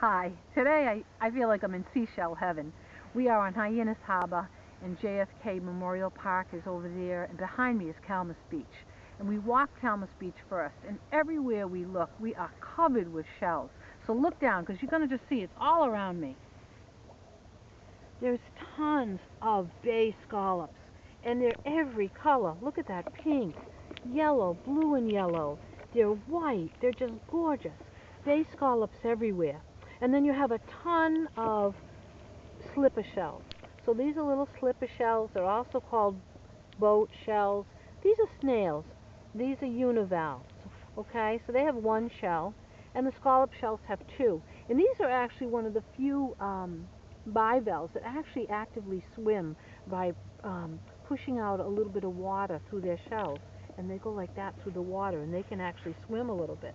Hi, today I feel like I'm in seashell heaven. We are on Hyannis Harbor and JFK Memorial Park is over there, and behind me is Kalmus Beach. And we walked Kalmus Beach first, and everywhere we look we are covered with shells. So look down, because you're going to just see it's all around me. There's tons of bay scallops, and they're every color. Look at that pink, yellow, blue and yellow. They're white, they're just gorgeous. Bay scallops everywhere. And then you have a ton of slipper shells. So these are little slipper shells. They're also called boat shells. These are snails. These are univalves. Okay, so they have one shell, and the scallop shells have two. And these are actually one of the few bivalves that actually actively swim by pushing out a little bit of water through their shells. And they go like that through the water, and they can actually swim a little bit.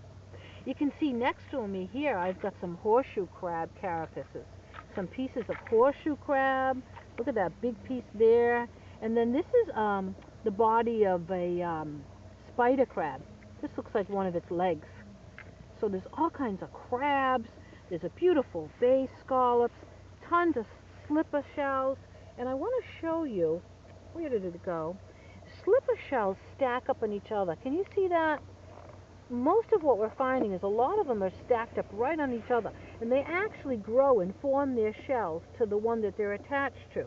You can see next to me here, I've got some horseshoe crab carapaces. Some pieces of horseshoe crab. Look at that big piece there. And then this is the body of a spider crab. This looks like one of its legs. So there's all kinds of crabs. There's a beautiful bay scallops. Tons of slipper shells. And I want to show you, where did it go? Slipper shells stack up on each other. Can you see that? Most of what we're finding is a lot of them are stacked up right on each other, and they actually grow and form their shells to the one that they're attached to.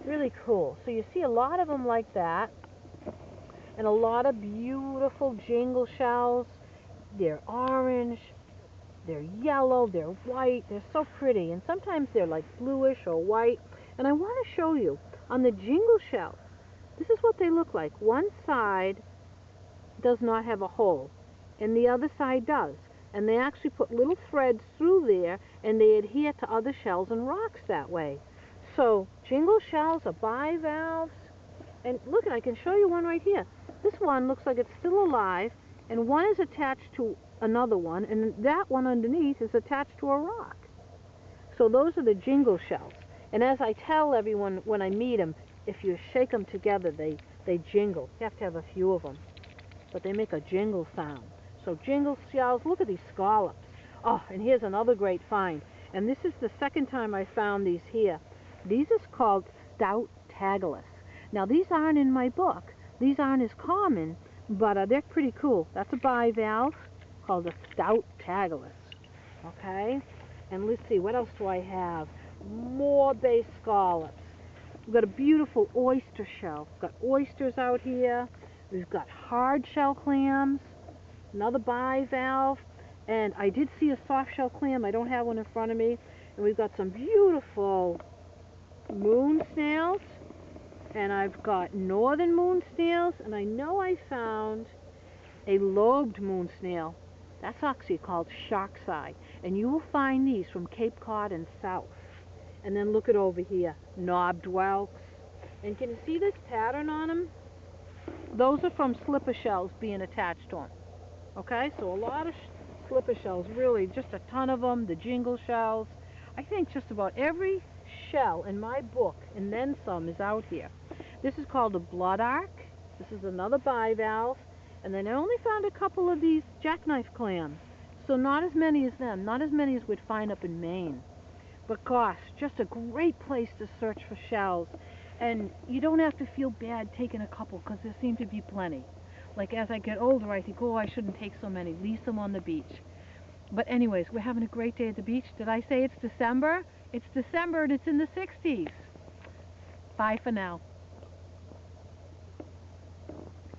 Really cool. So you see a lot of them like that, and a lot of beautiful jingle shells. They're orange, they're yellow, they're white, they're so pretty, and sometimes they're like bluish or white. And I want to show you on the jingle shells, this is what they look like. One side does not have a hole, and the other side does. And they actually put little threads through there, and they adhere to other shells and rocks that way. So jingle shells are bivalves. And look, I can show you one right here. This one looks like it's still alive, and one is attached to another one, and that one underneath is attached to a rock. So those are the jingle shells. And as I tell everyone when I meet them, if you shake them together, they jingle. You have to have a few of them, but they make a jingle sound. So jingle shells, look at these scallops. Oh, and here's another great find. And this is the second time I found these here. These is called stout tagalus. Now these aren't in my book. These aren't as common, but they're pretty cool. That's a bivalve called a stout tagalus. Okay? And let's see, what else do I have? More bay scallops. We've got a beautiful oyster shell. We've got oysters out here. We've got hard shell clams. Another bivalve, and I did see a soft shell clam. I don't have one in front of me. And we've got some beautiful moon snails, and I've got northern moon snails, and I know I found a lobed moon snail. That's actually called shark's eye, and you will find these from Cape Cod and south. And then look at over here, knobbed whelks. And can you see this pattern on them? Those are from slipper shells being attached to them. Okay, so a lot of slipper shells, really, just a ton of them, the jingle shells. I think just about every shell in my book, and then some, is out here. This is called a blood arc. This is another bivalve. And then I only found a couple of these jackknife clams. So not as many as them, not as many as we'd find up in Maine. But gosh, just a great place to search for shells. And you don't have to feel bad taking a couple, because there seem to be plenty. Like as I get older, I think, oh, I shouldn't take so many. Leave them on the beach. But anyways, we're having a great day at the beach. Did I say it's December? It's December and it's in the 60s. Bye for now.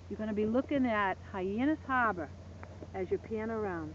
You're going to be looking at Hyannis Harbor as you pan around.